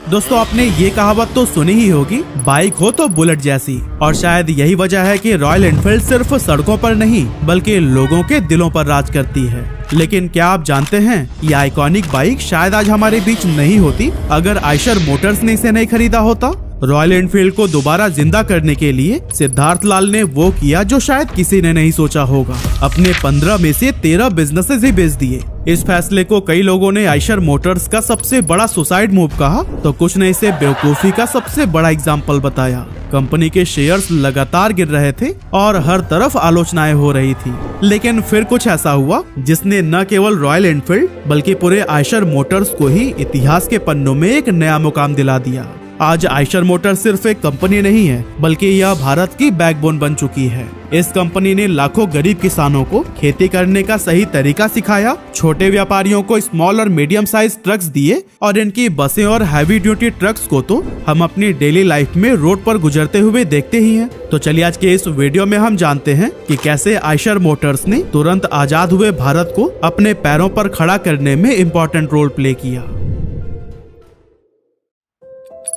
दोस्तों आपने ये कहावत तो सुनी ही होगी, बाइक हो तो बुलेट जैसी। और शायद यही वजह है कि रॉयल एनफील्ड सिर्फ सड़कों पर नहीं बल्कि लोगों के दिलों पर राज करती है। लेकिन क्या आप जानते हैं ये आइकॉनिक बाइक शायद आज हमारे बीच नहीं होती अगर आयशर मोटर्स ने इसे नहीं खरीदा होता। रॉयल एनफील्ड को दोबारा जिंदा करने के लिए सिद्धार्थ लाल ने वो किया जो शायद किसी ने नहीं सोचा होगा, अपने 15 में से 13 बिजनेसेस ही बेच दिए। इस फैसले को कई लोगों ने आयशर मोटर्स का सबसे बड़ा सुसाइड मूव कहा, तो कुछ ने इसे बेवकूफी का सबसे बड़ा एग्जाम्पल बताया। कंपनी के शेयर्स लगातार गिर रहे थे और हर तरफ आलोचनाएं हो रही थी, लेकिन फिर कुछ ऐसा हुआ जिसने न केवल रॉयल एनफील्ड बल्कि पूरे आयशर मोटर्स को ही इतिहास के पन्नों में एक नया मुकाम दिला दिया। आज आयशर मोटर्स सिर्फ एक कंपनी नहीं है बल्कि यह भारत की बैकबोन बन चुकी है। इस कंपनी ने लाखों गरीब किसानों को खेती करने का सही तरीका सिखाया, छोटे व्यापारियों को स्मॉल और मीडियम साइज ट्रक्स दिए और इनकी बसें और हैवी ड्यूटी ट्रक्स को तो हम अपनी डेली लाइफ में रोड पर गुजरते हुए देखते ही हैं। तो चलिए आज के इस वीडियो में हम जानते हैं कि कैसे आयशर मोटर्स ने तुरंत आजाद हुए भारत को अपने पैरों पर खड़ा करने में इम्पोर्टेंट रोल प्ले किया।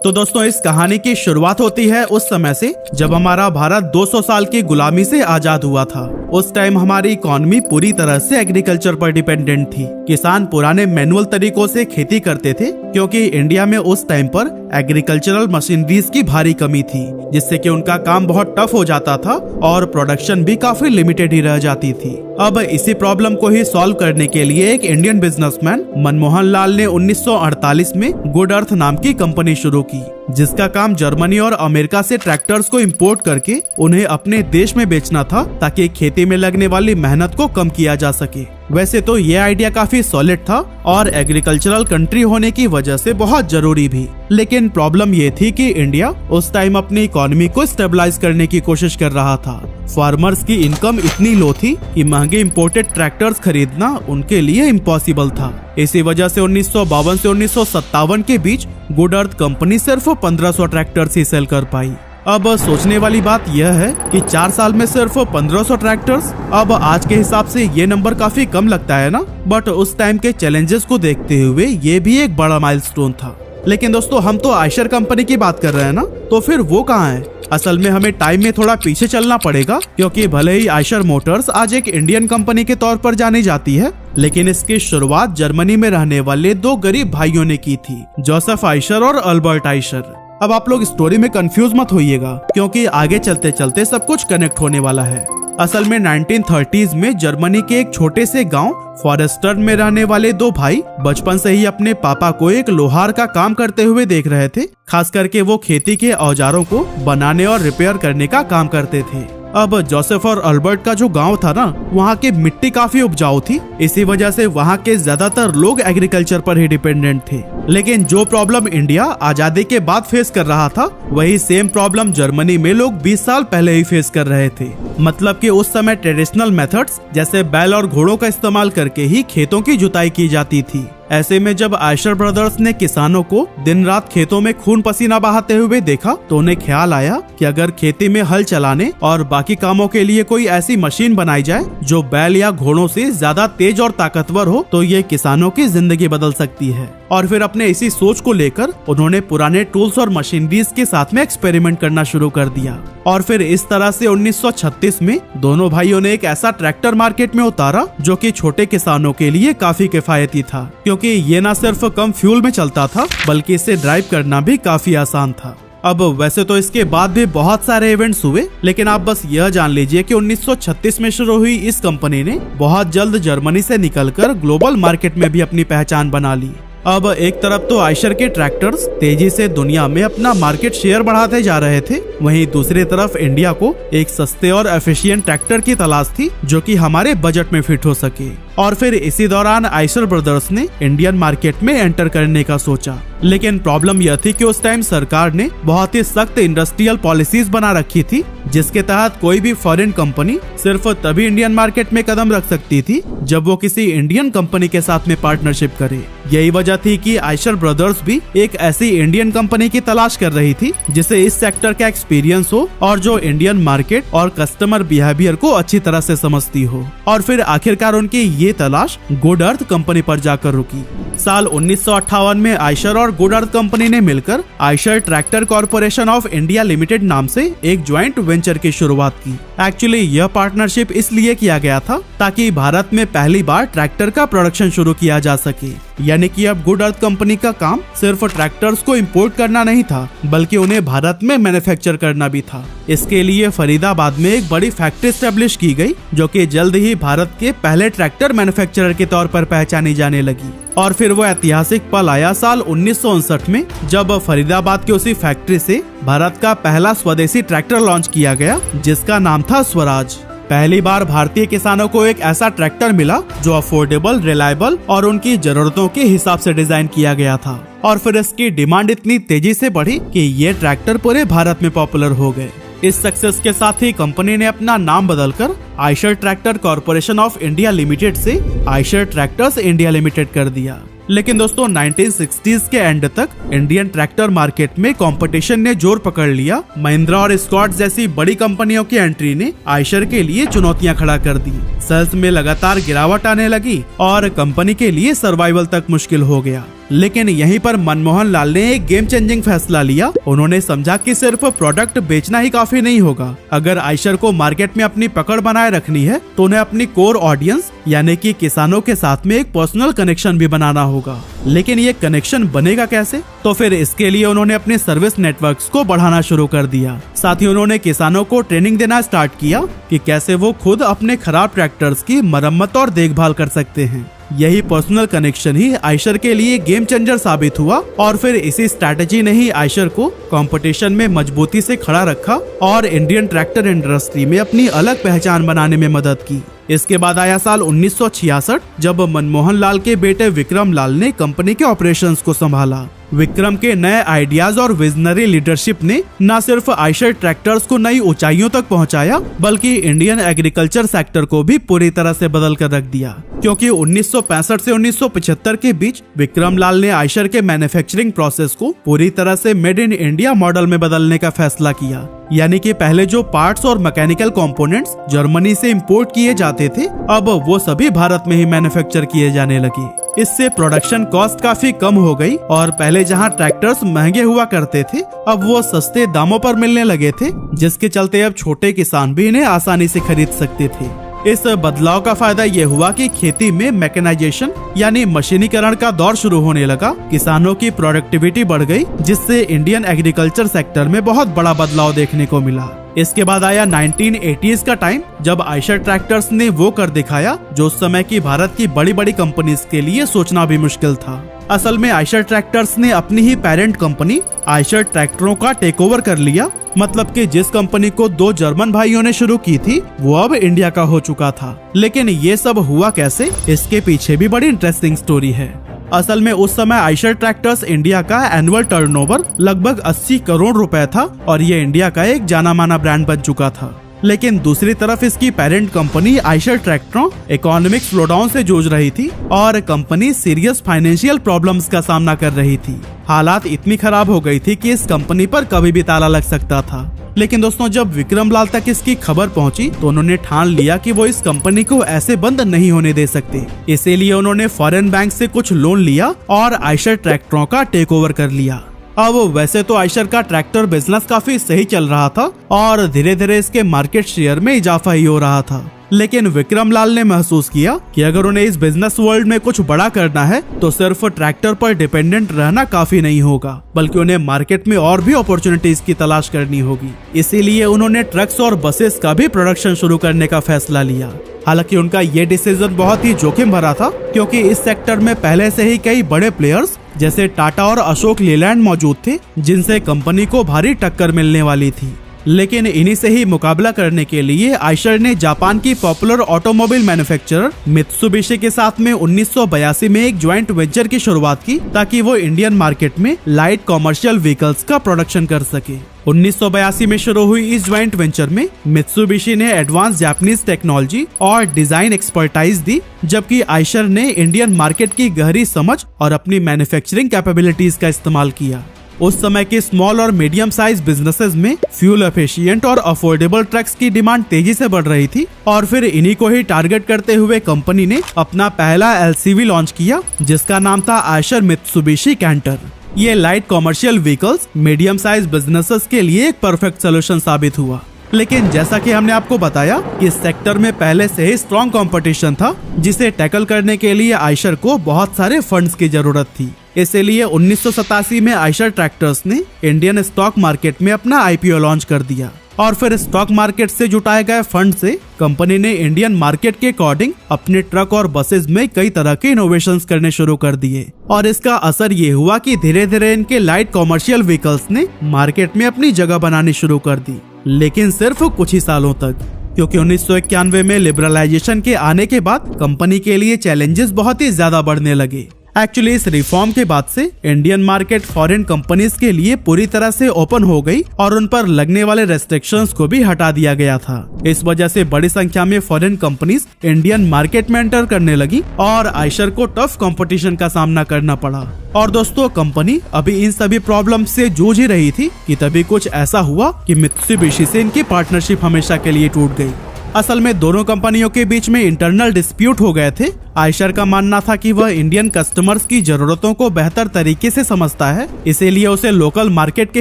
तो दोस्तों इस कहानी की शुरुआत होती है उस समय से जब हमारा भारत 200 साल की गुलामी से आजाद हुआ था। उस टाइम हमारी इकोनॉमी पूरी तरह से एग्रीकल्चर पर डिपेंडेंट थी। किसान पुराने मैनुअल तरीकों से खेती करते थे क्योंकि इंडिया में उस टाइम पर एग्रीकल्चरल मशीनरीज की भारी कमी थी, जिससे कि उनका काम बहुत टफ हो जाता था और प्रोडक्शन भी काफी लिमिटेड ही रह जाती थी। अब इसी प्रॉब्लम को ही सॉल्व करने के लिए एक इंडियन बिजनेसमैन मनमोहन लाल ने 1948 में गुड अर्थ नाम की कंपनी शुरू की, जिसका काम जर्मनी और अमेरिका से ट्रैक्टर्स को इंपोर्ट करके उन्हें अपने देश में बेचना था ताकि खेती में लगने वाली मेहनत को कम किया जा सके। वैसे तो ये आइडिया काफी सॉलिड था और एग्रीकल्चरल कंट्री होने की वजह से बहुत जरूरी भी, लेकिन प्रॉब्लम ये थी कि इंडिया उस टाइम अपनी इकोनॉमी को स्टेबलाइज करने की कोशिश कर रहा था। फार्मर्स की इनकम इतनी लो थी कि महंगे इंपोर्टेड ट्रैक्टर्स खरीदना उनके लिए इम्पॉसिबल था। इसी वजह से 1952 से 1957 के बीच गुड अर्थ कंपनी सिर्फ 1500 ट्रैक्टर्स ही सेल कर पाई। अब सोचने वाली बात यह है कि 4 साल में सिर्फ 1500 ट्रैक्टर्स। अब आज के हिसाब से ये नंबर काफी कम लगता है ना, बट उस टाइम के चैलेंजेस को देखते हुए ये भी एक बड़ा माइलस्टोन था। लेकिन दोस्तों हम तो आयशर कंपनी की बात कर रहे हैं ना, तो फिर वो कहाँ है? असल में हमें टाइम में थोड़ा पीछे चलना पड़ेगा, क्योंकि भले ही आयशर मोटर्स आज एक इंडियन कंपनी के तौर पर जानी जाती है, लेकिन इसकी शुरुआत जर्मनी में रहने वाले 2 गरीब भाइयों ने की थी, जोसेफ आयशर और अल्बर्ट आयशर। अब आप लोग स्टोरी में कंफ्यूज मत होइएगा, क्योंकि आगे चलते चलते सब कुछ कनेक्ट होने वाला है। असल में 1930s में जर्मनी के एक छोटे से गांव फॉरेस्टर्न में रहने वाले 2 भाई बचपन से ही अपने पापा को एक लोहार का काम करते हुए देख रहे थे। खास करके वो खेती के औजारों को बनाने और रिपेयर करने का काम करते थे। अब जोसेफ और अल्बर्ट का जो गांव था ना, वहाँ की मिट्टी काफी उपजाऊ थी, इसी वजह से वहाँ के ज्यादातर लोग एग्रीकल्चर पर ही डिपेंडेंट थे। लेकिन जो प्रॉब्लम इंडिया आजादी के बाद फेस कर रहा था, वही सेम प्रॉब्लम जर्मनी में लोग 20 साल पहले ही फेस कर रहे थे। मतलब कि उस समय ट्रेडिशनल मेथड्स जैसे बैल और घोड़ों का इस्तेमाल करके ही खेतों की जुताई की जाती थी। ऐसे में जब आयशर ब्रदर्स ने किसानों को दिन रात खेतों में खून पसीना बहाते हुए देखा, तो उन्हें ख्याल आया कि अगर खेती में हल चलाने और बाकी कामों के लिए कोई ऐसी मशीन बनाई जाए जो बैल या घोड़ों से ज्यादा तेज और ताकतवर हो, तो ये किसानों की जिंदगी बदल सकती है। और फिर अपने इसी सोच को लेकर उन्होंने पुराने टूल्स और मशीनरीज के साथ में एक्सपेरिमेंट करना शुरू कर दिया। और फिर इस तरह से 1936 में दोनों भाइयों ने एक ऐसा ट्रैक्टर मार्केट में उतारा जो कि छोटे किसानों के लिए काफी किफायती था, क्योंकि ये न सिर्फ कम फ्यूल में चलता था बल्कि इसे ड्राइव करना भी काफी आसान था। अब वैसे तो इसके बाद भी बहुत सारे इवेंट्स हुए, लेकिन आप बस यह जान लीजिए कि 1936 में शुरू हुई इस कंपनी ने बहुत जल्द जर्मनी से निकलकर ग्लोबल मार्केट में भी अपनी पहचान बना ली। अब एक तरफ तो आयशर के ट्रैक्टर्स तेजी से दुनिया में अपना मार्केट शेयर बढ़ाते जा रहे थे, वहीं दूसरी तरफ इंडिया को एक सस्ते और एफिशिएंट ट्रैक्टर की तलाश थी जो कि हमारे बजट में फिट हो सके। और फिर इसी दौरान आयशर ब्रदर्स ने इंडियन मार्केट में एंटर करने का सोचा, लेकिन प्रॉब्लम यह थी कि उस टाइम सरकार ने बहुत ही सख्त इंडस्ट्रियल पॉलिसीज बना रखी थी, जिसके तहत कोई भी फॉरेन कंपनी सिर्फ तभी इंडियन मार्केट में कदम रख सकती थी जब वो किसी इंडियन कंपनी के साथ में पार्टनरशिप करे। यही वजह थी कि आयशर ब्रदर्स भी एक ऐसी इंडियन कंपनी की तलाश कर रही थी जिसे इस सेक्टर का एक्सपीरियंस हो और जो इंडियन मार्केट और कस्टमर बिहेवियर को अच्छी तरह से समझती हो। और फिर आखिरकार उनकी ये तलाश गुड अर्थ कंपनी पर जाकर रुकी। साल 1958 में आयशर और गुड अर्थ कंपनी ने मिलकर Eicher tractor corporation of India limited नाम से एक ज्वाइंट वेंचर की शुरुआत की। एक्चुअली यह पार्टनरशिप इसलिए किया गया था ताकि भारत में पहली बार ट्रैक्टर का प्रोडक्शन शुरू किया जा सके। यानी कि अब गुड अर्थ कंपनी का काम सिर्फ ट्रैक्टर्स को इंपोर्ट करना नहीं था, बल्कि उन्हें भारत में मैन्युफैक्चर करना भी था। इसके लिए फरीदाबाद में एक बड़ी फैक्ट्री एस्टेब्लिश की गई, जो कि जल्द ही भारत के पहले ट्रैक्टर मैन्युफैक्चरर के तौर पर पहचानी जाने लगी। और फिर वो ऐतिहासिक पल आया साल 1959 में, जब फरीदाबाद की उसी फैक्ट्री से भारत का पहला स्वदेशी ट्रैक्टर लॉन्च किया गया, जिसका नाम था स्वराज। पहली बार भारतीय किसानों को एक ऐसा ट्रैक्टर मिला जो अफोर्डेबल, रिलायबल और उनकी जरूरतों के हिसाब से डिजाइन किया गया था। और फिर इसकी डिमांड इतनी तेजी से बढ़ी कि ये ट्रैक्टर पूरे भारत में पॉपुलर हो गए। इस सक्सेस के साथ ही कंपनी ने अपना नाम बदलकर Eicher tractor corporation of India limited से आयशर ट्रैक्टर्स इंडिया लिमिटेड कर दिया। लेकिन दोस्तों 1960s के एंड तक इंडियन ट्रैक्टर मार्केट में कंपटीशन ने जोर पकड़ लिया। महिंद्रा और स्कॉट जैसी बड़ी कंपनियों की एंट्री ने आयशर के लिए चुनौतियां खड़ा कर दी। सेल्स में लगातार गिरावट आने लगी और कंपनी के लिए सर्वाइवल तक मुश्किल हो गया। लेकिन यहीं पर मनमोहन लाल ने एक गेम चेंजिंग फैसला लिया। उन्होंने समझा कि सिर्फ प्रोडक्ट बेचना ही काफी नहीं होगा। अगर आयशर को मार्केट में अपनी पकड़ बनाए रखनी है तो उन्हें अपनी कोर ऑडियंस यानी कि किसानों के साथ में एक पर्सनल कनेक्शन भी बनाना होगा। लेकिन ये कनेक्शन बनेगा कैसे? तो फिर इसके लिए उन्होंने अपने सर्विस नेटवर्क्स को बढ़ाना शुरू कर दिया। साथ ही उन्होंने किसानों को ट्रेनिंग देना स्टार्ट किया कि कैसे वो खुद अपने खराब ट्रैक्टर्स की मरम्मत और देखभाल कर सकते हैं। यही पर्सनल कनेक्शन ही आयशर के लिए गेम चेंजर साबित हुआ। और फिर इसी स्ट्रैटेजी ने ही आयशर को कंपटीशन में मजबूती से खड़ा रखा और इंडियन ट्रैक्टर इंडस्ट्री में अपनी अलग पहचान बनाने में मदद की। इसके बाद आया साल 1966, जब मनमोहन लाल के बेटे विक्रम लाल ने कंपनी के ऑपरेशंस को संभाला। विक्रम के नए आइडियाज और विजनरी लीडरशिप ने न सिर्फ आयशर ट्रैक्टर्स को नई ऊंचाइयों तक पहुंचाया, बल्कि इंडियन एग्रीकल्चर सेक्टर को भी पूरी तरह से बदल कर रख दिया। क्योंकि 1965 से 1975 के बीच विक्रम लाल ने आयशर के मैन्युफैक्चरिंग प्रोसेस को पूरी तरह से मेड इन इंडिया मॉडल में बदलने का फैसला किया। यानी कि पहले जो पार्ट्स और मैकेनिकल कंपोनेंट्स जर्मनी से इंपोर्ट किए जाते थे, अब वो सभी भारत में ही मैन्युफैक्चर किए जाने लगे। इससे प्रोडक्शन कॉस्ट काफी कम हो गई और पहले जहां ट्रैक्टर्स महंगे हुआ करते थे, अब वो सस्ते दामों पर मिलने लगे थे, जिसके चलते अब छोटे किसान भी इन्हें आसानी से खरीद सकते थे। इस बदलाव का फायदा ये हुआ कि खेती में मैकेनाइजेशन यानी मशीनीकरण का दौर शुरू होने लगा। किसानों की प्रोडक्टिविटी बढ़ गई, जिससे इंडियन एग्रीकल्चर सेक्टर में बहुत बड़ा बदलाव देखने को मिला। इसके बाद आया 1980s का टाइम, जब आयशर ट्रैक्टर्स ने वो कर दिखाया जो उस समय की भारत की बड़ी बड़ी कंपनीज के लिए सोचना भी मुश्किल था। असल में आयशर ट्रैक्टर्स ने अपनी ही पेरेंट कंपनी आयशर ट्रैक्टरों का टेक ओवर कर लिया। मतलब कि जिस कंपनी को दो जर्मन भाइयों ने शुरू की थी, वो अब इंडिया का हो चुका था। लेकिन ये सब हुआ कैसे, इसके पीछे भी बड़ी इंटरेस्टिंग स्टोरी है। असल में उस समय आयशर ट्रैक्टर्स इंडिया का एनुअल टर्नओवर लगभग 80 करोड़ रुपए था और ये इंडिया का एक जाना माना ब्रांड बन चुका था। लेकिन दूसरी तरफ इसकी पेरेंट कंपनी आयशर ट्रैक्टरों इकोनॉमिक स्लोडाउन से जूझ रही थी और कंपनी सीरियस फाइनेंशियल प्रॉब्लम्स का सामना कर रही थी। हालात इतनी खराब हो गई थी कि इस कंपनी पर कभी भी ताला लग सकता था। लेकिन दोस्तों, जब विक्रम लाल तक इसकी खबर पहुंची तो उन्होंने ठान लिया कि वो इस कंपनी को ऐसे बंद नहीं होने दे सकते। इसीलिए उन्होंने फॉरेन बैंक से कुछ लोन लिया और आयशर ट्रैक्टरों का टेक ओवर कर लिया। अब वैसे तो आयशर का ट्रैक्टर बिजनेस काफी सही चल रहा था और धीरे धीरे इसके मार्केट शेयर में इजाफा ही हो रहा था। लेकिन विक्रम लाल ने महसूस किया कि अगर उन्हें इस बिजनेस वर्ल्ड में कुछ बड़ा करना है तो सिर्फ ट्रैक्टर पर डिपेंडेंट रहना काफी नहीं होगा, बल्कि उन्हें मार्केट में और भी अपॉर्चुनिटीज की तलाश करनी होगी। इसीलिए उन्होंने ट्रक्स और बसेस का भी प्रोडक्शन शुरू करने का फैसला लिया। हालांकि उनका ये डिसीजन बहुत ही जोखिम भरा था, क्योंकि इस सेक्टर में पहले से ही कई बड़े प्लेयर्स जैसे टाटा और अशोक लेलैंड मौजूद थे, जिनसे कंपनी को भारी टक्कर मिलने वाली थी। लेकिन इन्हीं से ही मुकाबला करने के लिए आयशर ने जापान की पॉपुलर ऑटोमोबाइल मैन्युफैक्चरर मित्सुबिशी के साथ में 1982 में एक ज्वाइंट वेंचर की शुरुआत की ताकि वो इंडियन मार्केट में लाइट कॉमर्शियल व्हीकल्स का प्रोडक्शन कर सके। 1982 में शुरू हुई इस ज्वाइंट वेंचर में मित्सुबिशी ने एडवांस जापानीज टेक्नोलॉजी और डिजाइन एक्सपर्टाइज दी, जबकि आयशर ने इंडियन मार्केट की गहरी समझ और अपनी मैन्युफैक्चरिंग कैपेबिलिटीज का इस्तेमाल किया। उस समय के स्मॉल और मीडियम साइज बिजनेसेस में फ्यूल एफिशिएंट और अफोर्डेबल ट्रक्स की डिमांड तेजी से बढ़ रही थी और फिर इन्हीं को ही टारगेट करते हुए कंपनी ने अपना पहला एलसीवी लॉन्च किया, जिसका नाम था आयशर मित्सुबिशी कैंटर। ये light commercial vehicles medium size businesses के लिए एक परफेक्ट सोल्यूशन साबित हुआ। लेकिन जैसा कि हमने आपको बताया कि इस सेक्टर में पहले से ही स्ट्रॉन्ग कंपटीशन था, जिसे टैकल करने के लिए आयशर को बहुत सारे फंड्स की जरूरत थी। इसलिए 1987 में आयशर ट्रैक्टर्स ने इंडियन स्टॉक मार्केट में अपना आईपीओ लॉन्च कर दिया और फिर स्टॉक मार्केट से जुटाए गए फंड से कंपनी ने इंडियन मार्केट के अकॉर्डिंग अपने ट्रक और बसेस में कई तरह के इनोवेशंस करने शुरू कर दिए और इसका असर ये हुआ कि धीरे धीरे इनके लाइट कॉमर्शियल व्हीकल्स ने मार्केट में अपनी जगह बनानी शुरू कर दी, लेकिन सिर्फ कुछ ही सालों तक, क्योंकि 1991 में लिबरलाइजेशन के आने के बाद कंपनी के लिए चैलेंजेस बहुत ही ज्यादा बढ़ने लगे। एक्चुअली इस रिफॉर्म के बाद से इंडियन मार्केट फॉरेन कंपनीज के लिए पूरी तरह से ओपन हो गई और उन पर लगने वाले रेस्ट्रिक्शंस को भी हटा दिया गया था। इस वजह से बड़ी संख्या में फॉरेन कंपनीज इंडियन मार्केट में एंटर करने लगी और आयशर को टफ कंपटीशन का सामना करना पड़ा। और दोस्तों, कंपनी अभी इन सभी प्रॉब्लम से जूझ ही रही थी कि तभी कुछ ऐसा हुआ कि मित्सुबिशी से इनकी पार्टनरशिप हमेशा के लिए टूट गई। असल में दोनों कंपनियों के बीच में इंटरनल डिस्प्यूट हो गए थे। आयशर का मानना था कि वह इंडियन कस्टमर्स की जरूरतों को बेहतर तरीके से समझता है, इसीलिए उसे लोकल मार्केट के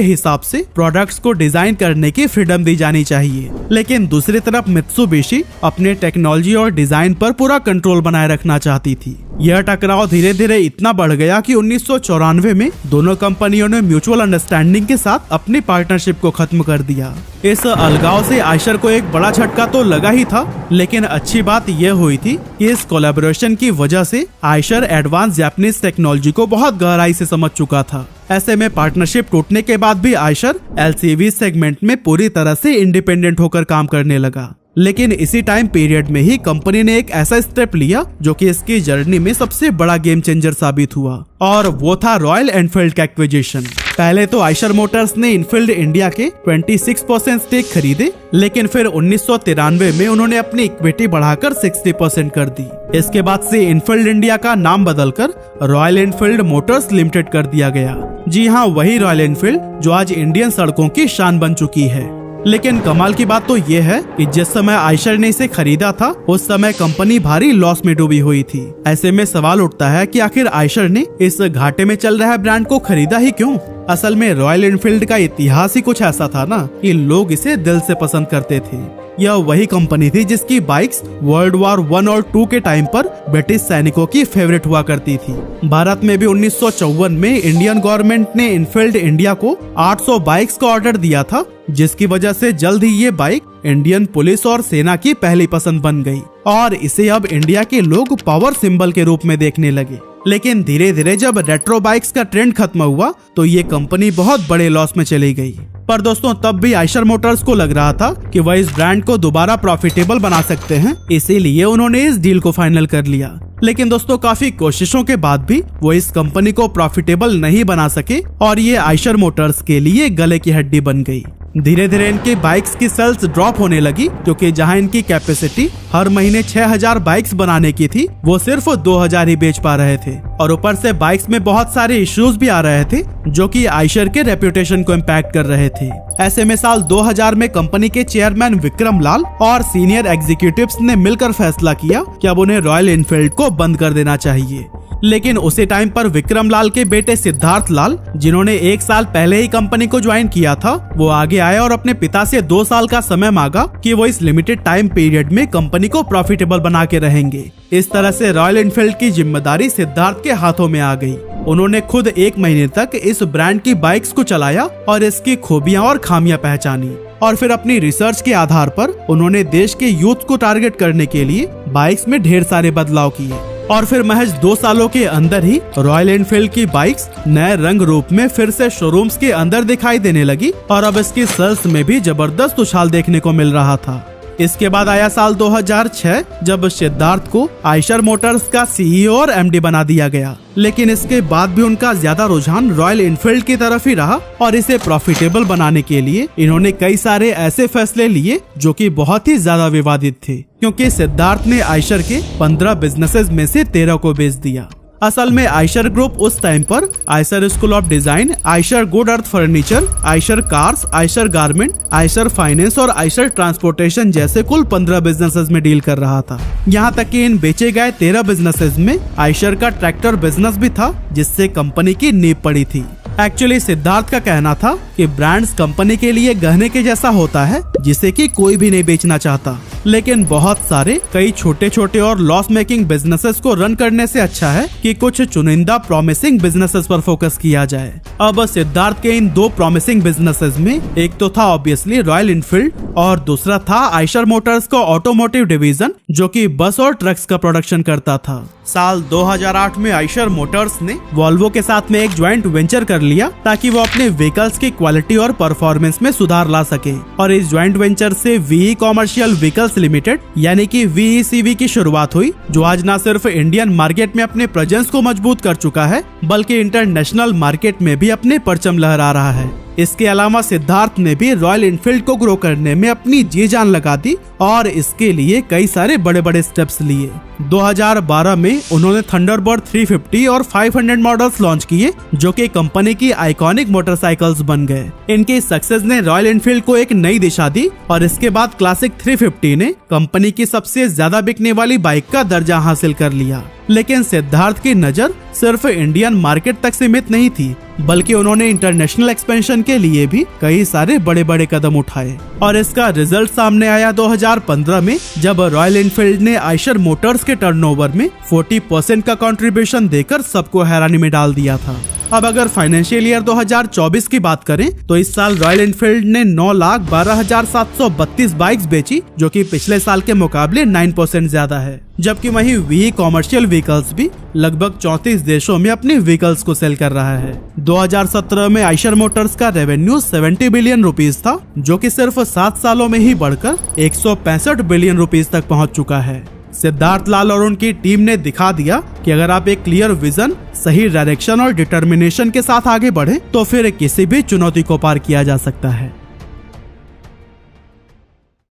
हिसाब से प्रोडक्ट्स को डिजाइन करने की फ्रीडम दी जानी चाहिए। लेकिन दूसरी तरफ मित्सुबिशी अपने टेक्नोलॉजी और डिजाइन पर पूरा कंट्रोल बनाए रखना चाहती थी। यह टकराव धीरे धीरे इतना बढ़ गया कि 1994 में दोनों कंपनियों ने म्यूचुअल अंडरस्टैंडिंग के साथ अपनी पार्टनरशिप को खत्म कर दिया। इस अलगाव से आयशर को एक बड़ा झटका तो लगा ही था, लेकिन अच्छी बात यह हुई थी कि इस कोलैबोरेशन की वजह से आयशर एडवांस जापानीज टेक्नोलॉजी को बहुत गहराई से समझ चुका था। ऐसे में पार्टनरशिप टूटने के बाद भी आयशर एलसीवी सेगमेंट में पूरी तरह से इंडिपेंडेंट होकर काम करने लगा। लेकिन इसी टाइम पीरियड में ही कंपनी ने एक ऐसा स्टेप लिया जो कि इसकी जर्नी में सबसे बड़ा गेम चेंजर साबित हुआ, और वो था रॉयल एनफील्ड का एक्विजिशन। पहले तो आयशर मोटर्स ने इनफील्ड इंडिया के 26% स्टेक खरीदे, लेकिन फिर 1993 में उन्होंने अपनी इक्विटी बढ़ाकर 60% कर दी। इसके बाद से इनफील्ड इंडिया का नाम बदलकर रॉयल एनफील्ड मोटर्स लिमिटेड कर दिया गया। जी हाँ, वही रॉयल एनफील्ड जो आज इंडियन सड़कों की शान बन चुकी है। लेकिन कमाल की बात तो ये है कि जिस समय आयशर ने इसे खरीदा था उस समय कंपनी भारी लॉस में डूबी हुई थी। ऐसे में सवाल उठता है कि आखिर आयशर ने इस घाटे में चल रहे ब्रांड को खरीदा ही क्यों? असल में रॉयल एनफील्ड का इतिहास ही कुछ ऐसा था ना कि लोग इसे दिल से पसंद करते थे। यह वही कंपनी थी जिसकी बाइक्स वर्ल्ड वॉर 1 और 2 के टाइम पर ब्रिटिश सैनिकों की फेवरेट हुआ करती थी। भारत में भी 1954 में इंडियन गवर्नमेंट ने इनफील्ड इंडिया को 800 बाइक्स का ऑर्डर दिया था, जिसकी वजह से जल्द ही ये बाइक इंडियन पुलिस और सेना की पहली पसंद बन गई और इसे अब इंडिया के लोग पावर सिंबल के रूप में देखने लगे। लेकिन धीरे धीरे जब रेट्रो बाइक्स का ट्रेंड खत्म हुआ तो ये कंपनी बहुत बड़े लॉस में चली गई। पर दोस्तों, तब भी आयशर मोटर्स को लग रहा था कि वह इस ब्रांड को दोबारा प्रॉफिटेबल बना सकते हैं, इसीलिए उन्होंने इस डील को फाइनल कर लिया। लेकिन दोस्तों, काफी कोशिशों के बाद भी वो इस कंपनी को प्रॉफिटेबल नहीं बना सके और ये आयशर मोटर्स के लिए गले की हड्डी बन गई। धीरे धीरे इनके बाइक्स की सेल्स ड्रॉप होने लगी, क्योंकि जहां इनकी कैपेसिटी हर महीने 6000 बाइक्स बनाने की थी, वो सिर्फ 2000 ही बेच पा रहे थे। और ऊपर से बाइक्स में बहुत सारे इश्यूज भी आ रहे थे जो कि आयशर के रेपुटेशन को इम्पैक्ट कर रहे थे। ऐसे में साल 2000 में कंपनी के चेयरमैन विक्रम लाल और सीनियर एग्जीक्यूटिव्स ने मिलकर फैसला किया कि अब उन्हें रॉयल एनफील्ड को बंद कर देना चाहिए। लेकिन उसी टाइम पर विक्रम लाल के बेटे सिद्धार्थ लाल, जिन्होंने 1 साल पहले ही कंपनी को ज्वाइन किया था, वो आगे आए और अपने पिता से 2 साल का समय मांगा कि वो इस लिमिटेड टाइम पीरियड में कंपनी को प्रॉफिटेबल बना के रहेंगे। इस तरह से रॉयल एनफील्ड की जिम्मेदारी सिद्धार्थ के हाथों में आ गई। उन्होंने खुद 1 महीने तक इस ब्रांड की बाइक्स को चलाया और इसकी खूबियां और खामियां पहचानी, और फिर अपनी रिसर्च के आधार पर उन्होंने देश के यूथ को टारगेट करने के लिए बाइक्स में ढेर सारे बदलाव किए। और फिर महज 2 सालों के अंदर ही रॉयल एनफील्ड की बाइक्स नए रंग रूप में फिर से शोरूम्स के अंदर दिखाई देने लगी और अब इसकी सेल्स में भी जबरदस्त उछाल देखने को मिल रहा था। इसके बाद आया साल 2006 जब सिद्धार्थ को आइशर मोटर्स का सीईओ और एमडी बना दिया गया, लेकिन इसके बाद भी उनका ज्यादा रुझान रॉयल एनफील्ड की तरफ ही रहा और इसे प्रॉफिटेबल बनाने के लिए इन्होंने कई सारे ऐसे फैसले लिए जो कि बहुत ही ज्यादा विवादित थे, क्योंकि सिद्धार्थ ने आइशर के 15 बिजनेसेस में से 13 को बेच दिया। असल में आइशर ग्रुप उस टाइम पर Eicher school of design, Eicher good earth furniture, Eicher cars, Eicher garment, Eicher finance और आइशर ट्रांसपोर्टेशन जैसे कुल 15 बिजनेसेस में डील कर रहा था। यहाँ तक कि इन बेचे गए 13 बिजनेसेस में आइशर का ट्रैक्टर बिजनेस भी था, जिससे कंपनी की नींव पड़ी थी। एक्चुअली सिद्धार्थ का कहना था कि ब्रांड्स कंपनी के लिए गहने के जैसा होता है जिसे कि कोई भी नहीं बेचना चाहता, लेकिन बहुत सारे कई छोटे छोटे और लॉस मेकिंग बिजनेसेस को रन करने से अच्छा है कि कुछ चुनिंदा प्रॉमिसिंग बिजनेसेस पर फोकस किया जाए। अब सिद्धार्थ के इन 2 प्रॉमिसिंग बिजनेसेस में एक तो था ऑब्वियसली रॉयल एनफील्ड और दूसरा था आइशर मोटर्स का ऑटोमोटिव डिवीजन, जो कि बस और ट्रक्स का प्रोडक्शन करता था। साल 2008 में आइशर मोटर्स ने वॉल्वो के साथ में एक ज्वाइंट वेंचर कर लिया ताकि वो अपने व्हीकल्स की क्वालिटी और परफॉर्मेंस में सुधार ला सके, और इस ज्वाइंट वेंचर से वीई कॉमर्शियल व्हीकल्स लिमिटेड यानी कि VECV की शुरुआत हुई, जो आज न सिर्फ इंडियन मार्केट में अपने प्रेजेंस को मजबूत कर चुका है बल्कि इंटरनेशनल मार्केट में भी अपने परचम लहरा रहा है। इसके अलावा सिद्धार्थ ने भी रॉयल एनफील्ड को ग्रो करने में अपनी जी जान लगा दी और इसके लिए कई सारे बड़े बड़े स्टेप्स लिए। 2012 में उन्होंने थंडरबर्ड 350 और 500 मॉडल्स लॉन्च किए, जो कि कंपनी की आइकॉनिक मोटरसाइकिल्स बन गए। इनकी सक्सेस ने रॉयल एनफील्ड को एक नई दिशा दी और इसके बाद क्लासिक 350 ने कंपनी की सबसे ज्यादा बिकने वाली बाइक का दर्जा हासिल कर लिया। लेकिन सिद्धार्थ की नजर सिर्फ इंडियन मार्केट तक सीमित नहीं थी, बल्कि उन्होंने इंटरनेशनल एक्सपेंशन के लिए भी कई सारे बड़े बड़े कदम उठाए और इसका रिजल्ट सामने आया 2015 में, जब रॉयल एनफील्ड ने आइशर मोटर्स के टर्नओवर में 40% का कंट्रीब्यूशन देकर सबको हैरानी में डाल दिया था। अब अगर फाइनेंशियल ईयर 2024 की बात करें तो इस साल रॉयल एनफील्ड ने 9,12,732 बाइक्स बेची, जो कि पिछले साल के मुकाबले 9% ज्यादा है, जबकि वहीं वी कॉमर्शियल व्हीकल्स भी लगभग 34 देशों में अपने व्हीकल्स को सेल कर रहा है। 2017 में आइशर मोटर्स का रेवेन्यू 70 बिलियन रुपीस था, जो कि सिर्फ 7 सालों में ही बढ़कर 165 बिलियन रुपीस तक पहुंच चुका है। सिद्धार्थ लाल और उनकी टीम ने दिखा दिया कि अगर आप एक क्लियर विजन, सही डायरेक्शन और डिटर्मिनेशन के साथ आगे बढ़े तो फिर किसी भी चुनौती को पार किया जा सकता है।